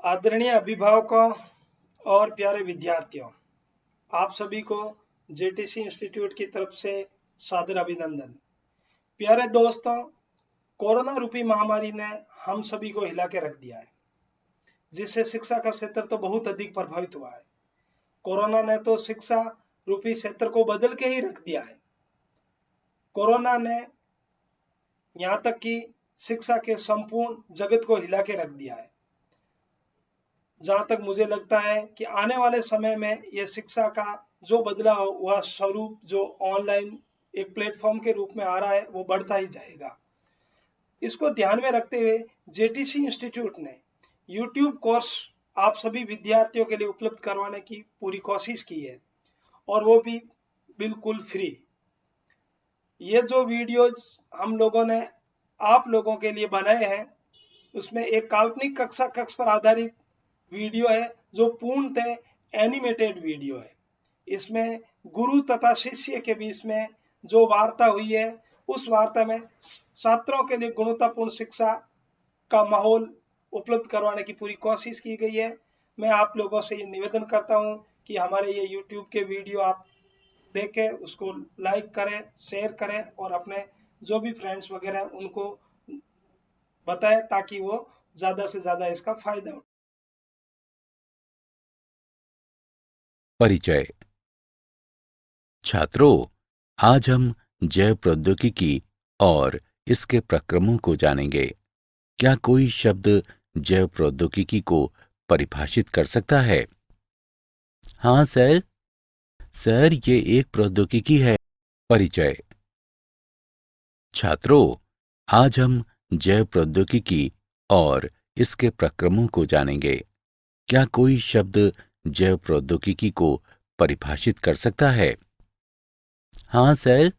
आदरणीय अभिभावकों और प्यारे विद्यार्थियों, आप सभी को जेटीसी इंस्टीट्यूट की तरफ से सादर अभिनंदन। प्यारे दोस्तों, कोरोना रूपी महामारी ने हम सभी को हिला के रख दिया है, जिससे शिक्षा का क्षेत्र तो बहुत अधिक प्रभावित हुआ है। कोरोना ने तो शिक्षा रूपी क्षेत्र को बदल के ही रख दिया है। कोरोना ने यहाँ तक कि शिक्षा के संपूर्ण जगत को हिला के रख दिया है। जहां तक मुझे लगता है कि आने वाले समय में यह शिक्षा का जो बदला हुआ स्वरूप, जो ऑनलाइन एक प्लेटफॉर्म के रूप में आ रहा है, वो बढ़ता ही जाएगा। इसको ध्यान में रखते हुए जेटीसी इंस्टीट्यूट ने यूट्यूब कोर्स आप सभी विद्यार्थियों के लिए उपलब्ध करवाने की पूरी कोशिश की है, और वो भी बिल्कुल फ्री। ये जो वीडियोज हम लोगों ने आप लोगों के लिए बनाए हैं, उसमें एक काल्पनिक कक्ष पर आधारित वीडियो है जो पूर्णतः एनिमेटेड वीडियो है। इसमें गुरु तथा शिष्य के बीच में जो वार्ता हुई है, उस वार्ता में छात्रों के लिए गुणवत्तापूर्ण शिक्षा का माहौल उपलब्ध करवाने की पूरी कोशिश की गई है। मैं आप लोगों से ये निवेदन करता हूं कि हमारे ये YouTube के वीडियो आप देखें, उसको लाइक करें, शेयर करें और अपने जो भी फ्रेंड्स वगैरह हैं उनको बताएं, ताकि वो ज्यादा से ज्यादा इसका फायदा उठाएं। परिचय। छात्रों, आज हम जैव प्रौद्योगिकी और इसके प्रक्रमों को जानेंगे। क्या कोई शब्द जैव प्रौद्योगिकी को परिभाषित कर सकता है? हाँ सर, ये एक प्रौद्योगिकी है। परिचय। छात्रों, आज हम जैव प्रौद्योगिकी और इसके प्रक्रमों को जानेंगे। क्या कोई शब्द जैव प्रौद्योगिकी को परिभाषित कर सकता है? हाँ सर,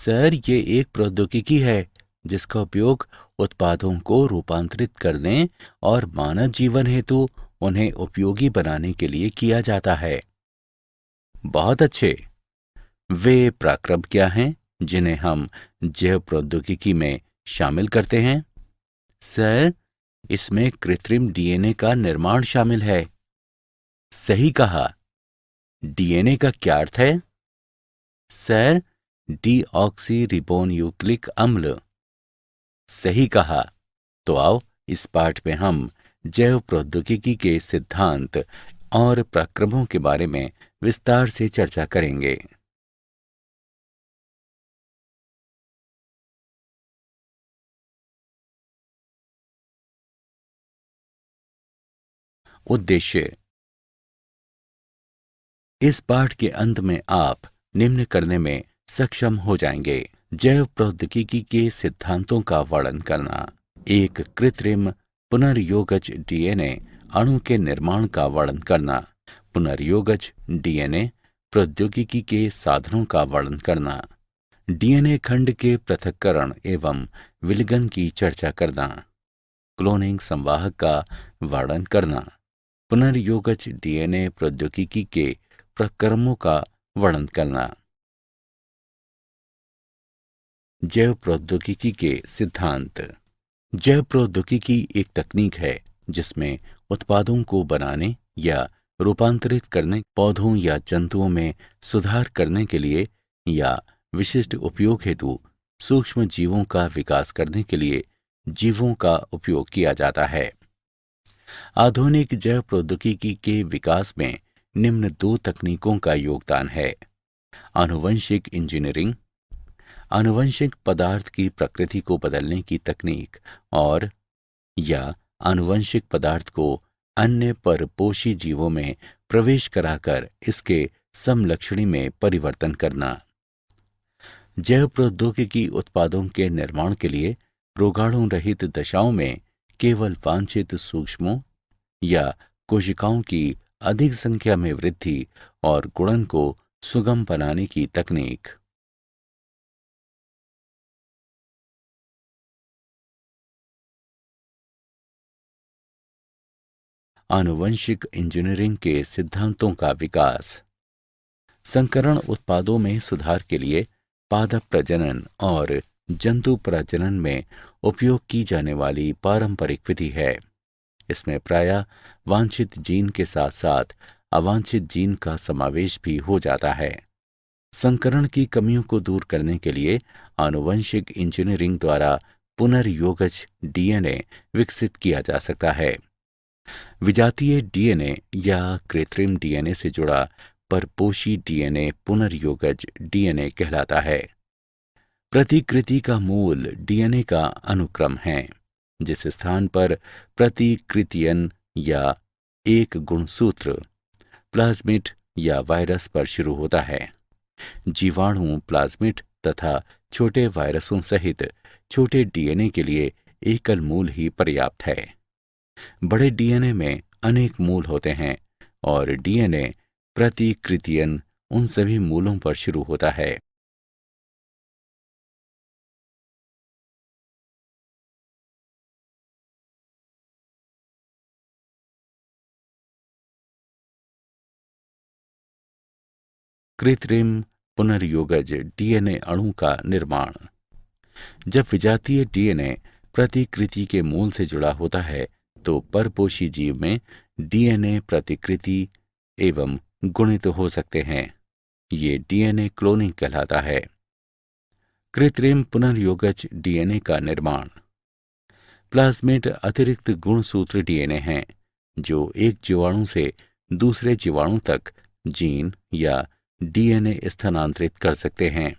ये एक प्रौद्योगिकी है जिसका उपयोग उत्पादों को रूपांतरित करने और मानव जीवन हेतु उन्हें उपयोगी बनाने के लिए किया जाता है। बहुत अच्छे। वे प्रक्रम क्या हैं जिन्हें हम जैव प्रौद्योगिकी में शामिल करते हैं? सर, इसमें कृत्रिम डीएनए का निर्माण शामिल है। सही कहा। डीएनए का क्या अर्थ है? सर, डीऑक्सी रिबोन्यूक्लिक अम्ल। सही कहा। तो आओ, इस पाठ में हम जैव प्रौद्योगिकी के सिद्धांत और प्रक्रमों के बारे में विस्तार से चर्चा करेंगे। उद्देश्य। इस पाठ के अंत में आप निम्न करने में सक्षम हो जाएंगे: जैव प्रौद्योगिकी के सिद्धांतों का वर्णन करना, एक कृत्रिम पुनर्योगज डीएनए अणु के निर्माण का वर्णन करना, पुनर्योगज डीएनए प्रौद्योगिकी के साधनों का वर्णन करना, डीएनए खंड के पृथक्करण एवं विलयन की चर्चा करना, क्लोनिंग संवाहक का वर्णन करना, पुनर्योगज डीएनए प्रौद्योगिकी के प्रक्रमों का वर्णन करना। जैव प्रौद्योगिकी के सिद्धांत। जैव प्रौद्योगिकी एक तकनीक है जिसमें उत्पादों को बनाने या रूपांतरित करने, पौधों या जंतुओं में सुधार करने के लिए या विशिष्ट उपयोग हेतु सूक्ष्म जीवों का विकास करने के लिए जीवों का उपयोग किया जाता है। आधुनिक जैव प्रौद्योगिकी के विकास में निम्न दो तकनीकों का योगदान है: आनुवंशिक इंजीनियरिंग, आनुवंशिक पदार्थ की प्रकृति को बदलने की तकनीक, और या आनुवंशिक पदार्थ को अन्य परपोषी जीवों में प्रवेश कराकर इसके समलक्षणी में परिवर्तन करना। जैव प्रौद्योगिकी उत्पादों के निर्माण के लिए रोगाणु रहित दशाओं में केवल वांछित सूक्ष्मों या कोशिकाओं की अधिक संख्या में वृद्धि और गुणन को सुगम बनाने की तकनीक। आनुवंशिक इंजीनियरिंग के सिद्धांतों का विकास। संकरण उत्पादों में सुधार के लिए पादप प्रजनन और जंतु प्रजनन में उपयोग की जाने वाली पारंपरिक विधि है। इसमें प्रायः वांछित जीन के साथ साथ अवांछित जीन का समावेश भी हो जाता है। संकरण की कमियों को दूर करने के लिए आनुवंशिक इंजीनियरिंग द्वारा पुनर्योगज डीएनए विकसित किया जा सकता है। विजातीय डीएनए या कृत्रिम डीएनए से जुड़ा परपोषी डीएनए पुनर्योगज डीएनए कहलाता है। प्रतिकृति का मूल डीएनए का अनुक्रम है, जिस स्थान पर प्रतिकृतियन या एक गुणसूत्र प्लाज्मिड या वायरस पर शुरू होता है। जीवाणु, प्लाज्मिड तथा छोटे वायरसों सहित छोटे डीएनए के लिए एकल मूल ही पर्याप्त है। बड़े डीएनए में अनेक मूल होते हैं और डीएनए प्रतिकृतियन उन सभी मूलों पर शुरू होता है। कृत्रिम पुनर्योगज डीएनए अणु का निर्माण। जब विजातीय डीएनए प्रतिकृति के मूल से जुड़ा होता है तो परपोषी जीव में डीएनए प्रतिकृति एवं गुणित हो सकते हैं। ये डीएनए क्लोनिंग कहलाता है। कृत्रिम पुनर्योगज डीएनए का निर्माण। प्लाज्मिड अतिरिक्त गुणसूत्र डीएनए हैं जो एक जीवाणु से दूसरे जीवाणु तक जीन या डीएनए स्थानांतरित कर सकते हैं।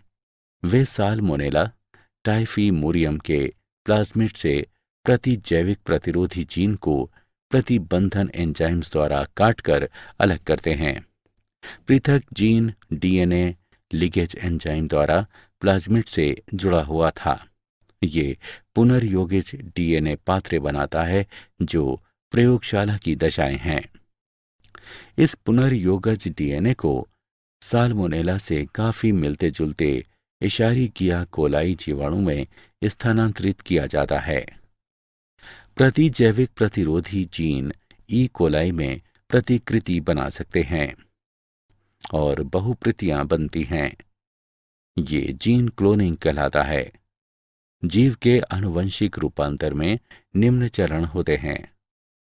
वे साल्मोनेला टाइफीमोरियम के प्लाज्मिड से प्रतिजैविक प्रतिरोधी जीन को प्रतिबंधन एंजाइम्स द्वारा काटकर अलग करते हैं। पृथक जीन डीएनए लिगेज एंजाइम द्वारा प्लाज्मिड से जुड़ा हुआ था। ये पुनर्योगित डीएनए पात्रे बनाता है जो प्रयोगशाला की दशाएं हैं। इस पुनर्योगज डीएनए को साल्मोनेला से काफी मिलते जुलते इशारिकिया कोलाई जीवाणु में स्थानांतरित किया जाता है। प्रतिजैविक प्रतिरोधी जीन ई कोलाई में प्रतिकृति बना सकते हैं और बहुप्रतियां बनती हैं। ये जीन क्लोनिंग कहलाता है। जीव के आनुवंशिक रूपांतर में निम्न चरण होते हैं।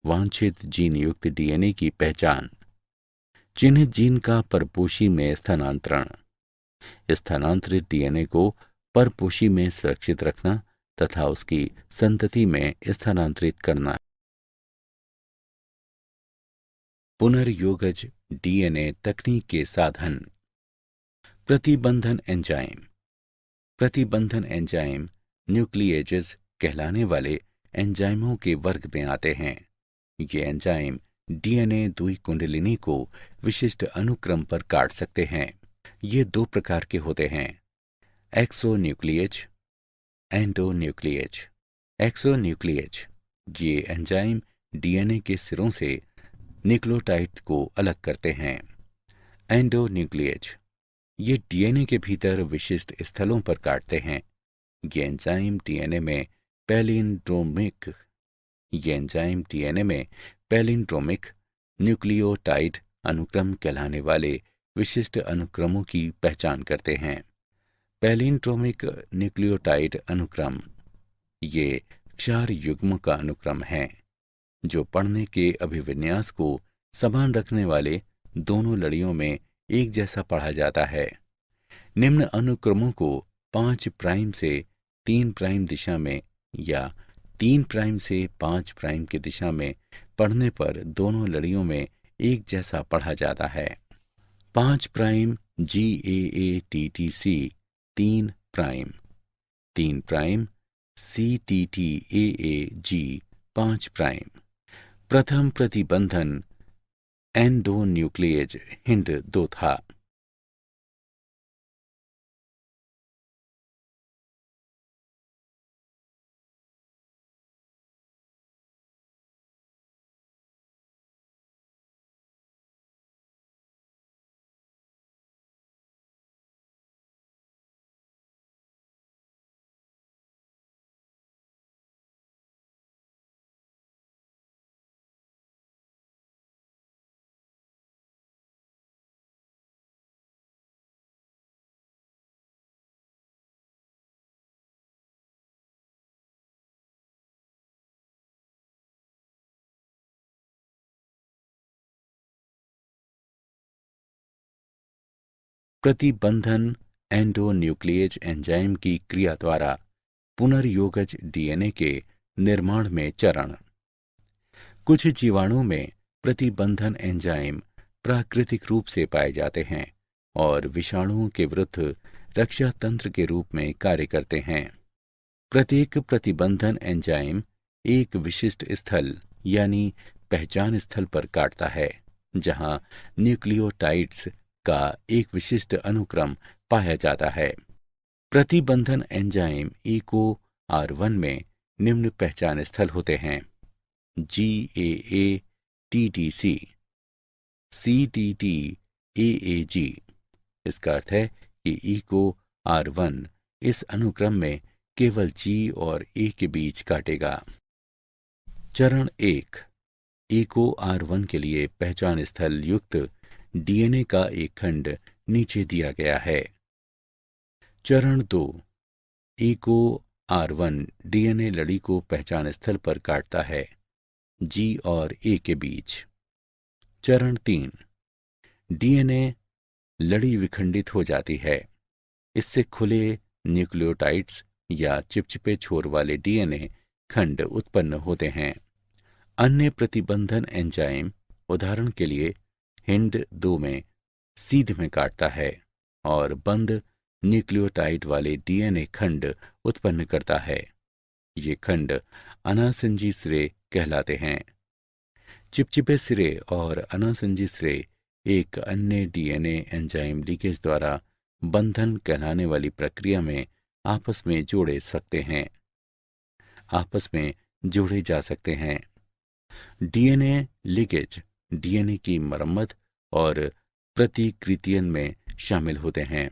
वांछित जीन युक्त डीएनए की पहचान, चिन्हित जीन का परपोषी में स्थानांतरण, स्थानांतरित डीएनए को परपोषी में सुरक्षित रखना तथा उसकी संतति में स्थानांतरित करना। पुनर्योगज डीएनए तकनीक के साधन। प्रतिबंधन एंजाइम। प्रतिबंधन एंजाइम न्यूक्लिएजेस कहलाने वाले एंजाइमों के वर्ग में आते हैं। ये एंजाइम डीएनए द्विकुंडलिनी को विशिष्ट अनुक्रम पर काट सकते हैं। ये दो प्रकार के होते हैं, एक्सोन्यूक्लिएज, एंडोन्यूक्लिएज। एक्सोन्यूक्लिएज ये एंजाइम डीएनए के सिरों से न्यूक्लियोटाइड को अलग करते हैं। एंडोन्यूक्लिएज ये डीएनए के भीतर विशिष्ट स्थलों पर काटते हैं। ये एंजाइम डीएनए में पैलिंड्रोमिक न्यूक्लियोटाइड अनुक्रम कहलाने वाले विशिष्ट अनुक्रमों की पहचान करते हैं। पैलिंड्रोमिक न्यूक्लियोटाइड अनुक्रम ये क्षार युग्म का अनुक्रम है जो पढ़ने के अभिविन्यास को समान रखने वाले दोनों लड़ियों में एक जैसा पढ़ा जाता है। निम्न अनुक्रमों को 5 प्राइम से 3 प्राइम दिशा में या 3 प्राइम से 5 प्राइम की दिशा में पढ़ने पर दोनों लड़ियों में एक जैसा पढ़ा जाता है। 5 prime GAATTC 3 prime, 3 prime CTTAAG 5 prime. प्रथम प्रतिबंधन एंडोन्यूक्लिएज हिंड 2 था। प्रतिबंधन एंडोन्यूक्लियेज एंजाइम की क्रिया द्वारा पुनर्योगज डीएनए के निर्माण में चरण। कुछ जीवाणु में प्रतिबंधन एंजाइम प्राकृतिक रूप से पाए जाते हैं और विषाणुओं के विरुद्ध रक्षा तंत्र के रूप में कार्य करते हैं। प्रत्येक प्रतिबंधन एंजाइम एक विशिष्ट स्थल यानी पहचान स्थल पर काटता है, जहां न्यूक्लियोटाइड्स का एक विशिष्ट अनुक्रम पाया जाता है। प्रतिबंधन एंजाइम EcoR1 में निम्न पहचान स्थल होते हैं: GAA-TTC, CTT-AAG। इसका अर्थ है कि EcoR1 इस अनुक्रम में केवल G और A के बीच काटेगा। चरण 1, EcoR1 के लिए पहचान स्थल युक्त डीएनए का एक खंड नीचे दिया गया है। चरण 2, EcoR1 डीएनए लड़ी को पहचान स्थल पर काटता है, G और A के बीच। चरण 3, डीएनए लड़ी विखंडित हो जाती है। इससे खुले न्यूक्लियोटाइड्स या चिपचिपे छोर वाले डीएनए खंड उत्पन्न होते हैं। अन्य प्रतिबंधन एंजाइम, उदाहरण के लिए HIND2 में सीध में काटता है और बंद न्यूक्लियोटाइड वाले डीएनए खंड उत्पन्न करता है। ये खंड अनासंजी सिरे कहलाते हैं। चिपचिपे सिरे और अनासंजी सिरे एक अन्य डीएनए एंजाइम लीकेज द्वारा बंधन कहलाने वाली प्रक्रिया में आपस में जोड़े जा सकते हैं। डीएनए लीकेज डीएनए की मरम्मत और प्रतिकृतियन में शामिल होते हैं।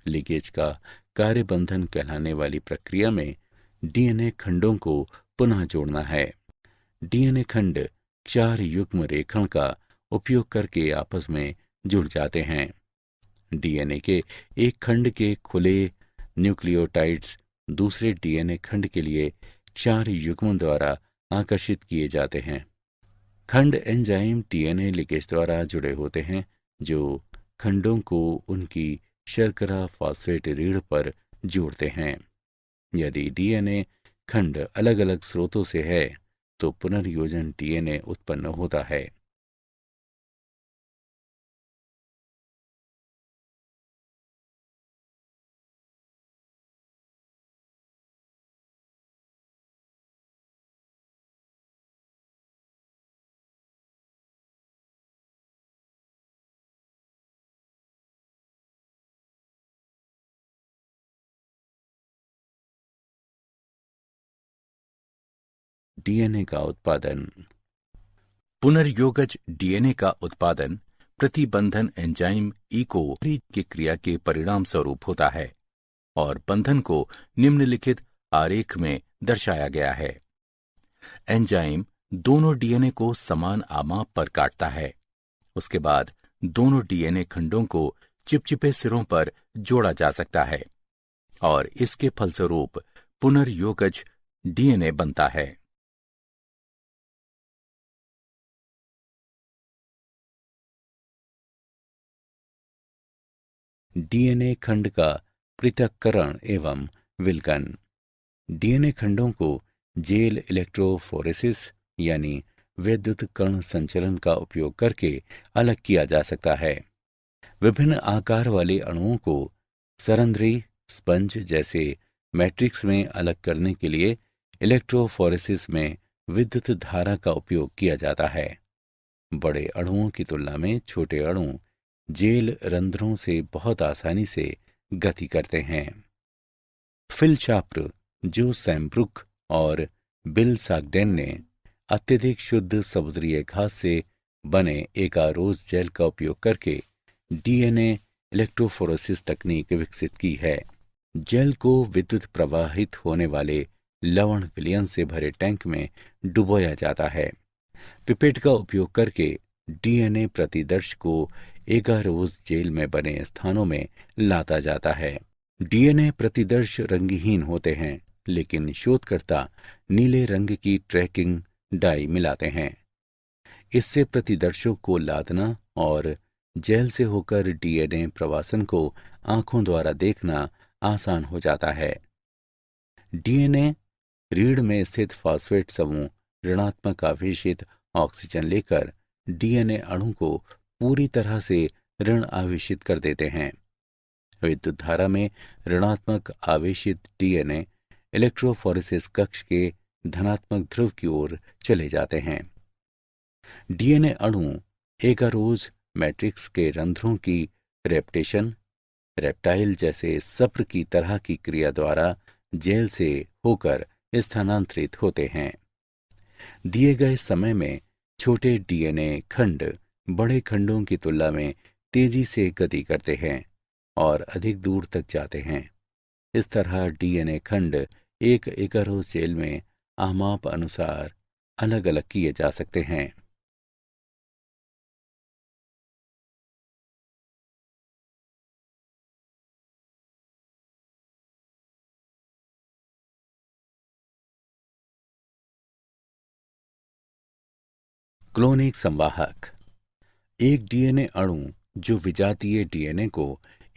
लीकेज का कार्य बंधन कहलाने वाली प्रक्रिया में डीएनए खंडों को पुनः जोड़ना है। डीएनए खंड 4 युग्म रेखण का उपयोग करके आपस में जुड़ जाते हैं। डीएनए के एक खंड के खुले न्यूक्लियोटाइड्स दूसरे डीएनए खंड के लिए 4 युग्मों द्वारा आकर्षित किए जाते हैं। खंड एंजाइम डीएनए लीकेज द्वारा जुड़े होते हैं, जो खंडों को उनकी शर्करा फॉस्फेट रीढ़ पर जोड़ते हैं। यदि डीएनए खंड अलग अलग स्रोतों से है तो पुनर्योजन डीएनए उत्पन्न होता है। डीएनए का उत्पादन। पुनर्योगज डीएनए का उत्पादन प्रतिबंधन एंजाइम ECO की क्रिया के परिणाम स्वरूप होता है और बंधन को निम्नलिखित आरेख में दर्शाया गया है। एंजाइम दोनों डीएनए को समान आमाप पर काटता है। उसके बाद दोनों डीएनए खंडों को चिपचिपे सिरों पर जोड़ा जा सकता है और इसके फलस्वरूप पुनर्योगज डीएनए बनता है। डीएनए खंड का पृथक्करण एवं विलगन। डीएनए खंडों को जेल इलेक्ट्रोफोरेसिस यानी विद्युत कण संचलन का उपयोग करके अलग किया जा सकता है। विभिन्न आकार वाले अणुओं को सरंध्री स्पंज जैसे मैट्रिक्स में अलग करने के लिए इलेक्ट्रोफोरेसिस में विद्युत धारा का उपयोग किया जाता है। बड़े अणुओं की तुलना में छोटे अणु जेल रंध्रों से बहुत आसानी से गति करते हैं। फिल चाप्र, जो सैमब्रुक और बिल सागडेन ने अत्यधिक शुद्ध समुद्री घास से बने एगारोज जेल का उपयोग करके डीएनए इलेक्ट्रोफोरेसिस तकनीक विकसित की है। जेल को विद्युत प्रवाहित होने वाले लवण विलयन से भरे टैंक में डुबोया जाता है। पिपेट का उपयोग करके डीएनए प्रतिदर्श को एगारोज जेल में बने स्थानों में लाता जाता है। डीएनए प्रतिदर्श रंगहीन होते हैं, लेकिन शोधकर्ता नीले रंग की ट्रैकिंग डाई मिलाते हैं। इससे प्रतिदर्शों को लादना और जेल से होकर डीएनए प्रवासन को आंखों द्वारा देखना आसान हो जाता है। डीएनए रीढ़ में स्थित फॉस्फेट समूह ऋणात्मक आवेशित ऑक्सीजन लेकर डीएनए अणु को पूरी तरह से ऋण आवेशित कर देते हैं। विद्युत धारा में ऋणात्मक आवेशित डीएनए इलेक्ट्रोफोरेसिस कक्ष के धनात्मक ध्रुव की ओर चले जाते हैं। डीएनए अणु एगारोज मैट्रिक्स के रंध्रों की रेप्टेशन रेप्टाइल जैसे सप्र की तरह की क्रिया द्वारा जेल से होकर स्थानांतरित होते हैं। दिए गए समय में छोटे डीएनए खंड बड़े खंडों की तुलना में तेजी से गति करते हैं और अधिक दूर तक जाते हैं। इस तरह डीएनए खंड एक एगारोज जेल में आमाप अनुसार अलग अलग किए जा सकते हैं। क्लोनिक संवाहक एक डीएनए अणु जो विजातीय डीएनए को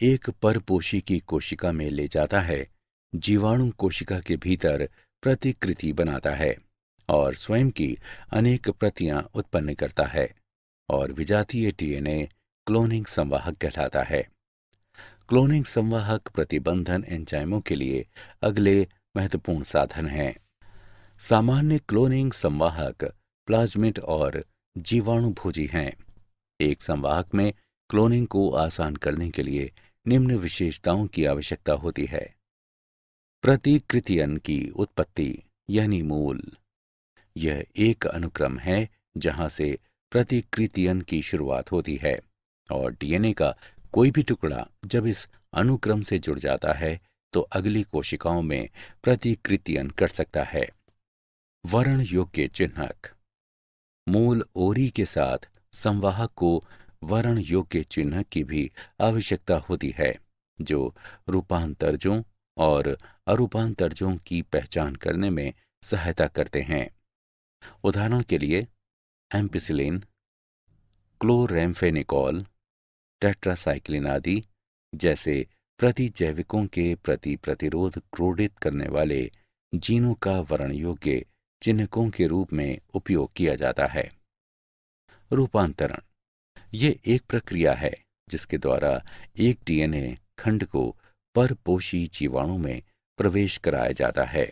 एक परपोषी की कोशिका में ले जाता है, जीवाणु कोशिका के भीतर प्रतिकृति बनाता है और स्वयं की अनेक प्रतियां उत्पन्न करता है और विजातीय डीएनए क्लोनिंग संवाहक कहलाता है। क्लोनिंग संवाहक प्रतिबंधन एंजाइमों के लिए अगले महत्वपूर्ण साधन हैं। सामान्य क्लोनिंग संवाहक प्लाज्मिड और जीवाणुभोजी हैं। एक संवाहक में क्लोनिंग को आसान करने के लिए निम्न विशेषताओं की आवश्यकता होती है। प्रतिकृतियन की उत्पत्ति यानी मूल। यह एक अनुक्रम है जहां से प्रतिकृतियन की शुरुआत होती है और डीएनए का कोई भी टुकड़ा जब इस अनुक्रम से जुड़ जाता है तो अगली कोशिकाओं में प्रतिकृतियन कर सकता है। वर्ण योग्य चिन्हक मूल ओरी के साथ संवाहक को वर्ण योग्य चिन्हक की भी आवश्यकता होती है जो रूपांतरजों और अरूपांतरजों की पहचान करने में सहायता करते हैं। उदाहरण के लिए एम्पिसिलिन, क्लोरैम्फेनिकोल, टेट्रासाइक्लिन आदि जैसे प्रतिजैविकों के प्रति प्रतिरोध क्रोडित करने वाले जीनों का वर्ण योग्य चिन्हकों के रूप में उपयोग किया जाता है। रूपांतरण ये एक प्रक्रिया है जिसके द्वारा एक डीएनए खंड को परपोषी जीवाणु में प्रवेश कराया जाता है।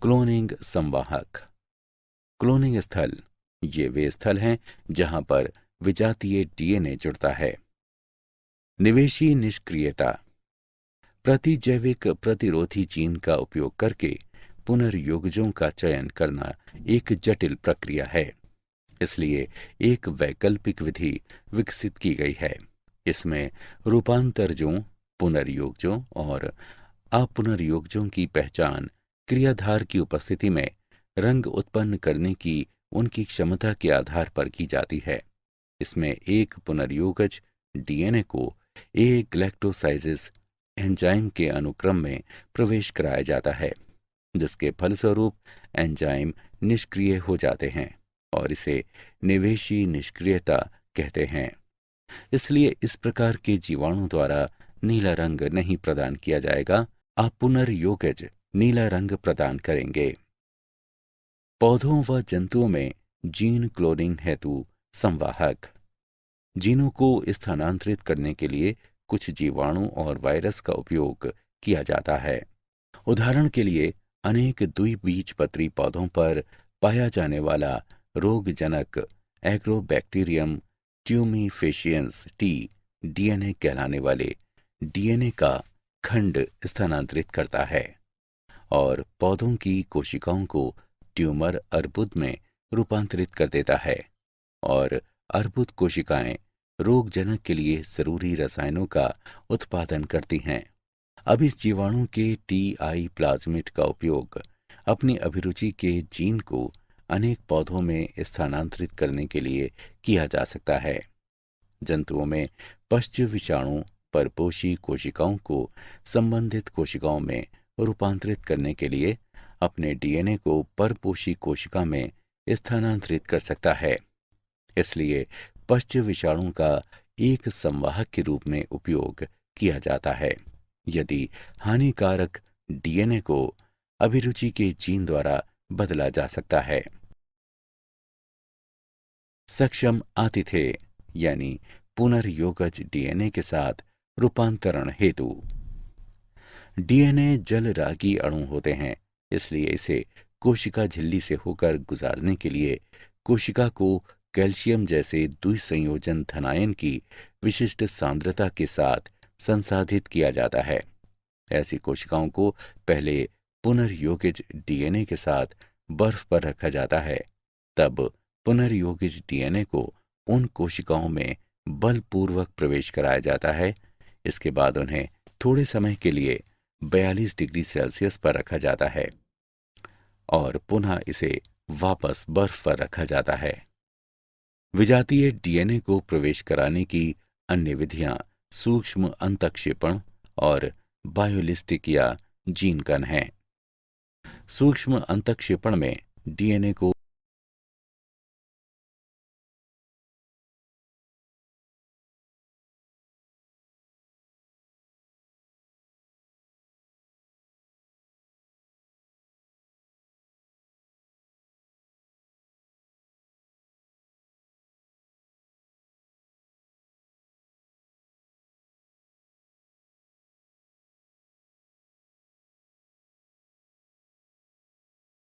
क्लोनिंग संवाहक क्लोनिंग स्थल ये वे स्थल हैं जहां पर विजातीय डीएनए जुड़ता है। निवेशी निष्क्रियता प्रतिजैविक प्रतिरोधी जीन का उपयोग करके पुनर्योगजों का चयन करना एक जटिल प्रक्रिया है, इसलिए एक वैकल्पिक विधि विकसित की गई है। इसमें रूपांतरजों, पुनर्योगजों और अपुनर्योगजों की पहचान क्रियाधार की उपस्थिति में रंग उत्पन्न करने की उनकी क्षमता के आधार पर की जाती है। इसमें एक पुनर्योगज डीएनए को ए ग्लैक्टोसाइजिस एंजाइम के अनुक्रम में प्रवेश कराया जाता है, जिसके फलस्वरूप एंजाइम निष्क्रिय हो जाते हैं और इसे निवेशी निष्क्रियता कहते हैं। इसलिए इस प्रकार के जीवाणु द्वारा नीला रंग नहीं प्रदान किया जाएगा, अपुनर्योगज नीला रंग प्रदान करेंगे। पौधों व जंतुओं में जीन क्लोनिंग हेतु संवाहक जीनों को स्थानांतरित करने के लिए कुछ जीवाणु और वायरस का उपयोग किया जाता है। उदाहरण के लिए अनेक द्विबीजपत्री पौधों पर पाया जाने वाला रोगजनक एग्रोबैक्टीरियम ट्यूमीफेशियंस टी डीएनए कहलाने वाले डीएनए का खंड स्थानांतरित करता है और पौधों की कोशिकाओं को ट्यूमर अर्बुद में रूपांतरित कर देता है और अर्बुद कोशिकाएं रोगजनक के लिए जरूरी रसायनों का उत्पादन करती हैं। अब इस जीवाणु के टीआई प्लाज्मिड का उपयोग अपनी अभिरुचि के जीन को अनेक पौधों में स्थानांतरित करने के लिए किया जा सकता है। जंतुओं में पश्च विषाणु परपोषी कोशिकाओं को संबंधित कोशिकाओं में रूपांतरित करने के लिए अपने डीएनए को परपोषी कोशिका में स्थानांतरित कर सकता है। इसलिए पश्च विषाणु का एक संवाहक के रूप में उपयोग किया जाता है यदि हानिकारक डीएनए को अभिरुचि के जीन द्वारा बदला जा सकता है। सक्षम आतिथ्य यानी पुनर्योगज डीएनए के साथ रूपांतरण हेतु। डीएनए जलरागी अणु होते हैं, इसलिए इसे कोशिका झिल्ली से होकर गुजारने के लिए कोशिका को कैल्शियम जैसे द्विसंयोजन धनायन की विशिष्ट सांद्रता के साथ संसाधित किया जाता है। ऐसी कोशिकाओं को पहले पुनर्योगिज डीएनए के साथ बर्फ पर रखा जाता है, तब पुनर्योगिज डीएनए को उन कोशिकाओं में बलपूर्वक प्रवेश कराया जाता है। इसके बाद उन्हें थोड़े समय के लिए 42 डिग्री सेल्सियस पर रखा जाता है और पुनः इसे वापस बर्फ पर रखा जाता है। विजातीय डीएनए को प्रवेश कराने की अन्य विधियां सूक्ष्म अंतःक्षेपण और बायोलिस्टिक या जीनगन हैं। सूक्ष्म अंतःक्षेपण में डीएनए को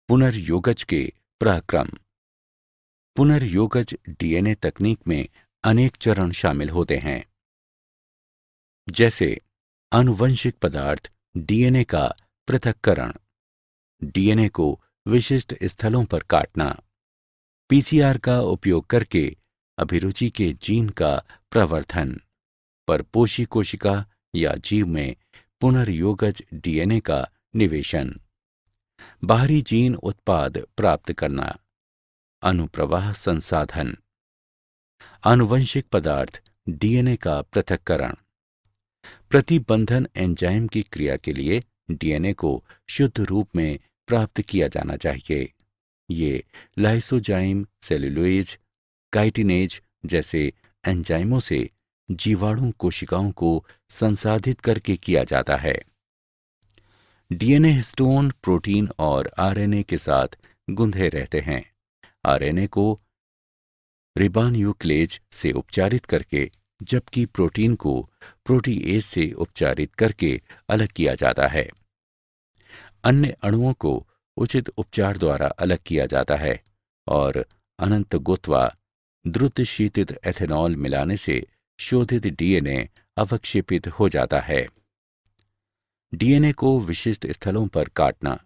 पुनर्योगज के पराक्रम। पुनर्योगज डीएनए तकनीक में अनेक चरण शामिल होते हैं, जैसे आनुवंशिक पदार्थ डीएनए का पृथक्करण, डीएनए को विशिष्ट स्थलों पर काटना, पीसीआर का उपयोग करके अभिरुचि के जीन का प्रवर्धन, परपोषी कोशिका या जीव में पुनर्योगज डीएनए का निवेशन, बाहरी जीन उत्पाद प्राप्त करना, अनुप्रवाह संसाधन, आनुवंशिक पदार्थ डीएनए का पृथक्करण। प्रतिबंधन एंजाइम की क्रिया के लिए डीएनए को शुद्ध रूप में प्राप्त किया जाना चाहिए। ये लाइसोजाइम, सेलुलोज, काइटिनेज जैसे एंजाइमों से जीवाणु कोशिकाओं को संसाधित करके किया जाता है। डीएनए हिस्टोन, प्रोटीन और आरएनए के साथ गुंधे रहते हैं। आरएनए को रिबोन्यूक्लेज से उपचारित करके, जबकि प्रोटीन को प्रोटीएज से उपचारित करके अलग किया जाता है। अन्य अणुओं को उचित उपचार द्वारा अलग किया जाता है और अनंत गुत्वा द्रुत शीतित एथेनॉल मिलाने से शोधित डीएनए अवक्षेपित हो जाता है। डीएनए को विशिष्ट स्थलों पर काटना।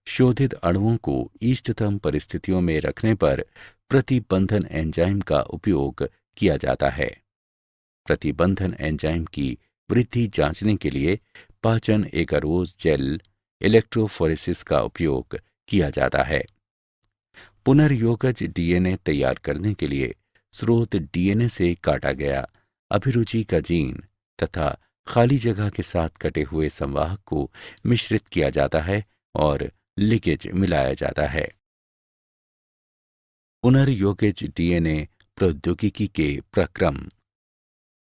शोधित अणुओं को इष्टतम परिस्थितियों में रखने पर प्रतिबंधन एंजाइम का उपयोग किया जाता है। प्रतिबंधन एंजाइम की वृद्धि जांचने के लिए पाचन एगारोज जेल इलेक्ट्रोफोरेसिस का उपयोग किया जाता है। पुनर्योगज डीएनए तैयार करने के लिए स्रोत डीएनए से काटा गया अभिरुचि का जीन तथा खाली जगह के साथ कटे हुए संवाहक को मिश्रित किया जाता है और लिगेज मिलाया जाता है। पुनर्योगज डीएनए प्रौद्योगिकी के प्रक्रम।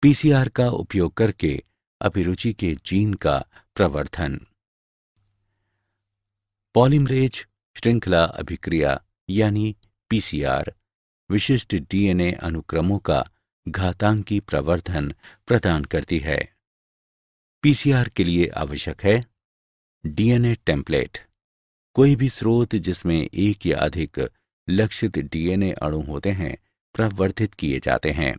पीसीआर का उपयोग करके अभिरुचि के जीन का प्रवर्धन। पॉलीमरेज श्रृंखला अभिक्रिया यानी पीसीआर विशिष्ट डीएनए अनुक्रमों का घातांकी प्रवर्धन प्रदान करती है। पीसीआर के लिए आवश्यक है डीएनए टेम्पलेट, कोई भी स्रोत जिसमें एक या अधिक लक्षित डीएनए अणु होते हैं प्रवर्धित किए जाते हैं।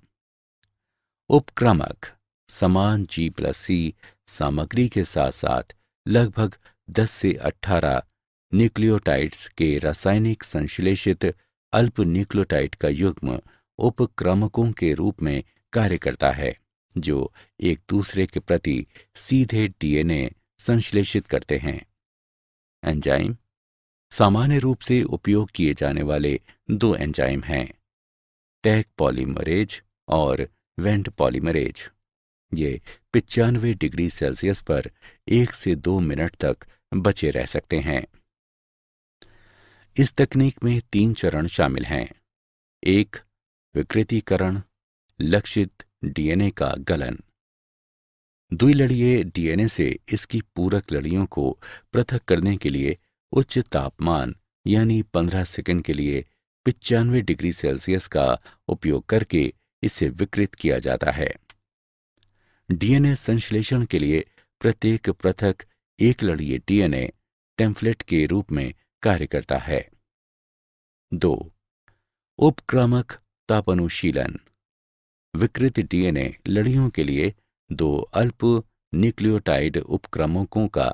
उपक्रमक समान G+C सामग्री के साथ साथ लगभग 10 से 18 न्यूक्लियोटाइड्स के रासायनिक संश्लेषित अल्प न्यूक्लियोटाइड का युग्म उपक्रमकों के रूप में कार्य करता है, जो एक दूसरे के प्रति सीधे डीएनए संश्लेषित करते हैं। एंजाइम सामान्य रूप से उपयोग किए जाने वाले दो एंजाइम हैं, टैग पॉलीमरेज और वेंट पॉलीमरेज। ये 95 डिग्री सेल्सियस पर 1 से 2 मिनट तक बचे रह सकते हैं। इस तकनीक में 3 चरण शामिल हैं। एक, विकृतीकरण, लक्षित डीएनए का गलन। द्विलड़ीय डीएनए से इसकी पूरक लड़ियों को पृथक करने के लिए उच्च तापमान यानी 15 सेकंड के लिए 95 डिग्री सेल्सियस का उपयोग करके इसे विकृत किया जाता है। डीएनए संश्लेषण के लिए प्रत्येक पृथक एक लड़ीय डीएनए टेम्पलेट के रूप में कार्य करता है। 2. उपक्रामक तापानुशीलन। विकृत डीएनए लड़ियों के लिए 2 अल्प न्यूक्लियोटाइड उपक्रमकों का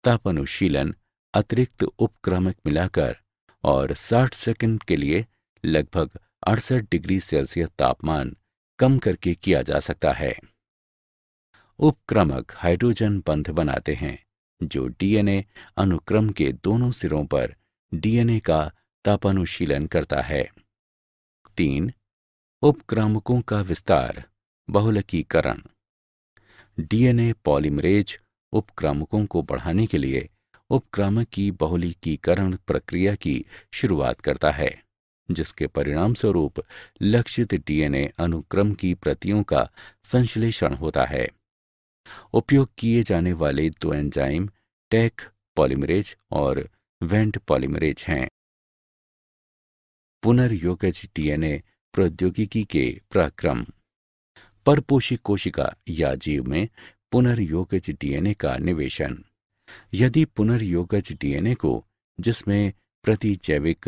तापानुशीलन अतिरिक्त उपक्रमक मिलाकर और 60 सेकंड के लिए लगभग 68 डिग्री सेल्सियस तापमान कम करके किया जा सकता है। उपक्रमक हाइड्रोजन बंध बनाते हैं जो डीएनए अनुक्रम के दोनों सिरों पर डीएनए का तापानुशीलन करता है। 3. उपक्रामकों का विस्तार, बहुलकीकरण। डीएनए पॉलीमरेज उपक्रामकों को बढ़ाने के लिए उपक्रामक की बहुलकीकरण प्रक्रिया की शुरुआत करता है, जिसके परिणाम स्वरूप लक्षित डीएनए अनुक्रम की प्रतियों का संश्लेषण होता है। उपयोग किए जाने वाले दो एंजाइम टैग पॉलीमरेज और वेंट पॉलीमरेज हैं। पुनर्योगज डीएनए प्रौद्योगिकी के प्रक्रम। परपोषी कोशिका या जीव में पुनर्योगज डीएनए का निवेशन। यदि पुनर्योगज डीएनए को, जिसमें प्रतिजैविक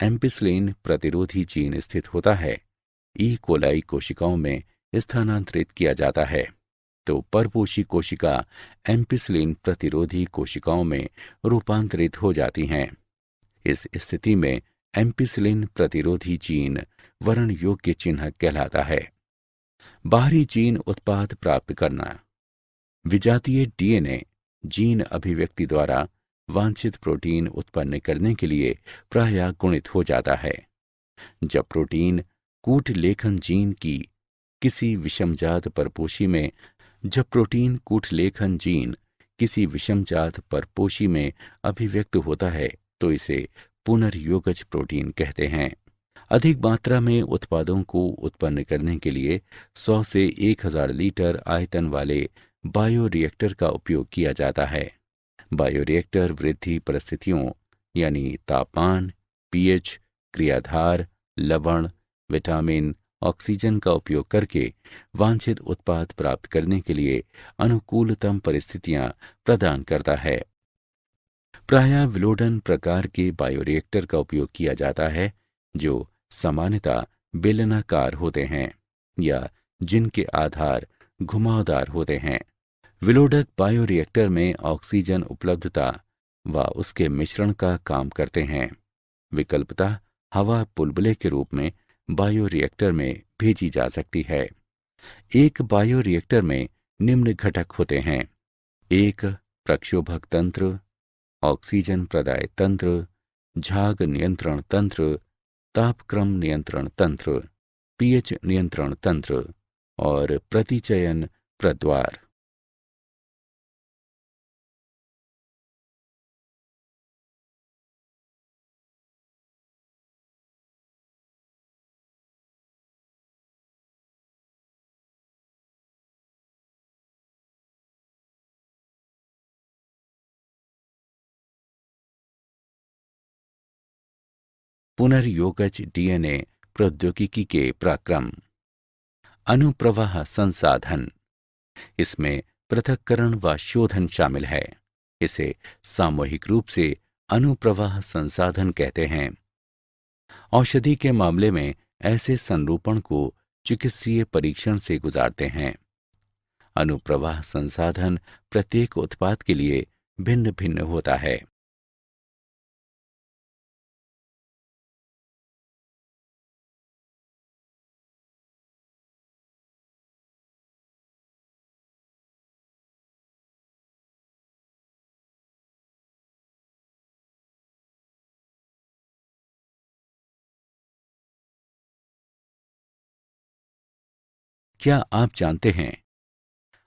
एम्पिसिलिन प्रतिरोधी जीन स्थित होता है, ई कोलाई कोशिकाओं में स्थानांतरित किया जाता है, तो परपोषी कोशिका एम्पिसिलिन प्रतिरोधी कोशिकाओं में रूपांतरित हो जाती हैं। इस स्थिति में एम्पिसिलिन प्रतिरोधी जीन वर्ण योग्य चिन्ह कहलाता है। बाहरी जीन उत्पाद प्राप्त करना। विजातीय डीएनए जीन अभिव्यक्ति द्वारा वांछित प्रोटीन उत्पन्न करने के लिए प्रायः गुणित हो जाता है। जब प्रोटीन कूट लेखन जीन की किसी विषमजात परपोषी में अभिव्यक्त होता है तो इसे पुनर्योगज प्रोटीन कहते हैं। अधिक मात्रा में उत्पादों को उत्पन्न करने के लिए 100 से 1000 लीटर आयतन वाले बायोरिएक्टर का उपयोग किया जाता है। बायोरिएक्टर वृद्धि परिस्थितियों यानी तापमान, पीएच, क्रियाधार, लवण, विटामिन, ऑक्सीजन का उपयोग करके वांछित उत्पाद प्राप्त करने के लिए अनुकूलतम परिस्थितियां प्रदान करता है। प्रायः विलोडन प्रकार के बायोरिएक्टर का उपयोग किया जाता है जो सामान्यतः बेलनाकार होते हैं या जिनके आधार घुमावदार होते हैं। विलोडक बायोरिएक्टर में ऑक्सीजन उपलब्धता व उसके मिश्रण का काम करते हैं। विकल्पतः हवा बुलबुले के रूप में बायोरिएक्टर में भेजी जा सकती है। एक बायोरिएक्टर में निम्न घटक होते हैं: एक प्रक्षोभक तंत्र, ऑक्सीजन प्रदाय तंत्र, झाग नियंत्रण तंत्र, तापक्रम नियंत्रण तंत्र, पीएच नियंत्रण तंत्र और प्रतिचयन प्रद्वार। पुनर्योगज डीएनए प्रौद्योगिकी के प्रक्रम। अनुप्रवाह संसाधन। इसमें पृथक्करण व शोधन शामिल है। इसे सामूहिक रूप से अनुप्रवाह संसाधन कहते हैं। औषधि के मामले में ऐसे संरूपण को चिकित्सीय परीक्षण से गुजारते हैं। अनुप्रवाह संसाधन प्रत्येक उत्पाद के लिए भिन्न भिन्न होता है। क्या आप जानते हैं,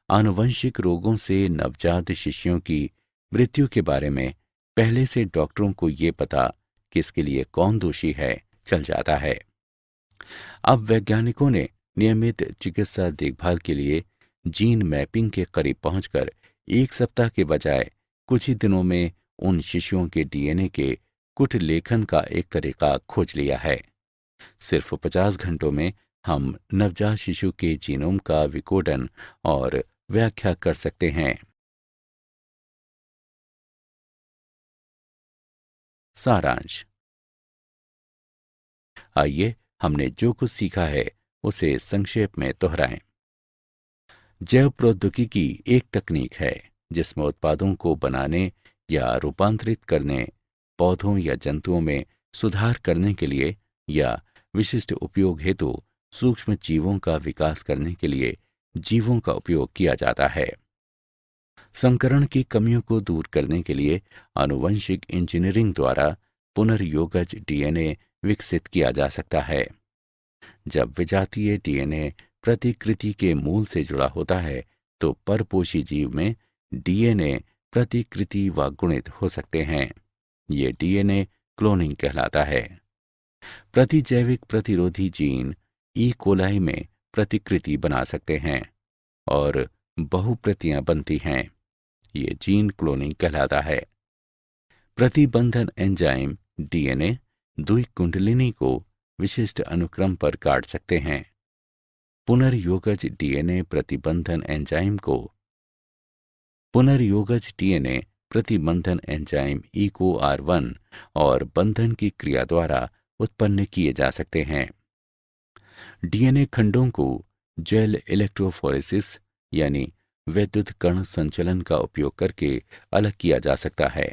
आनुवंशिक रोगों से नवजात शिशुओं की मृत्यु के बारे में पहले से डॉक्टरों को ये पता कि इसके लिए कौन दोषी है चल जाता है। अब वैज्ञानिकों ने नियमित चिकित्सा देखभाल के लिए जीन मैपिंग के करीब पहुंचकर 1 सप्ताह के बजाय कुछ ही दिनों में उन शिशुओं के डीएनए के कुट लेखन का एक तरीका खोज लिया है। सिर्फ 50 घंटों में हम नवजात शिशु के जीनोम का विकोडन और व्याख्या कर सकते हैं। सारांश। आइए हमने जो कुछ सीखा है उसे संक्षेप में दोहराएं। जैव प्रौद्योगिकी एक तकनीक है जिसमें उत्पादों को बनाने या रूपांतरित करने, पौधों या जंतुओं में सुधार करने के लिए या विशिष्ट उपयोग हेतु सूक्ष्म जीवों का विकास करने के लिए जीवों का उपयोग किया जाता है। संकरण की कमियों को दूर करने के लिए आनुवंशिक इंजीनियरिंग द्वारा पुनर्योगज डीएनए विकसित किया जा सकता है। जब विजातीय डीएनए प्रतिकृति के मूल से जुड़ा होता है तो परपोषी जीव में डीएनए प्रतिकृति व गुणित हो सकते हैं। ये डीएनए क्लोनिंग कहलाता है। प्रतिजैविक प्रतिरोधी जीन ई कोलाई में प्रतिकृति बना सकते हैं और बहुप्रतियां बनती हैं। ये जीन क्लोनिंग कहलाता है। प्रतिबंधन एंजाइम डीएनए द्विकुंडलिनी को विशिष्ट अनुक्रम पर काट सकते हैं। पुनर्योगज डीएनए प्रतिबंधन एंजाइम EcoR1 और बंधन की क्रिया द्वारा उत्पन्न किए जा सकते हैं। डीएनए खंडों को जेल इलेक्ट्रोफोरेसिस यानी विद्युत कण संचलन का उपयोग करके अलग किया जा सकता है।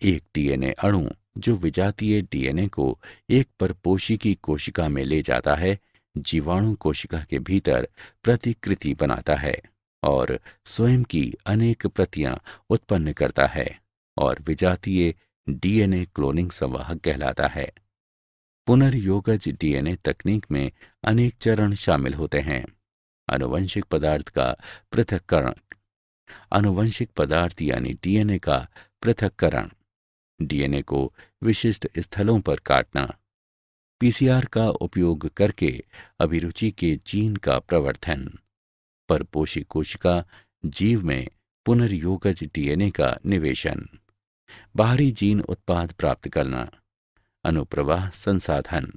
एक डीएनए अणु जो विजातीय डीएनए को एक परपोषी की कोशिका में ले जाता है, जीवाणु कोशिका के भीतर प्रतिकृति बनाता है और स्वयं की अनेक प्रतियां उत्पन्न करता है और विजातीय डीएनए क्लोनिंग संवाहक कहलाता है। पुनर्योगज डीएनए तकनीक में अनेक चरण शामिल होते हैं। आनुवंशिक पदार्थ यानी डीएनए का पृथक्करण, डीएनए को विशिष्ट स्थलों पर काटना, पीसीआर का उपयोग करके अभिरुचि के जीन का प्रवर्धन, परपोषी कोशिका जीव में पुनर्योगज डीएनए का निवेशन, बाहरी जीन उत्पाद प्राप्त करना, अनुप्रवाह संसाधन।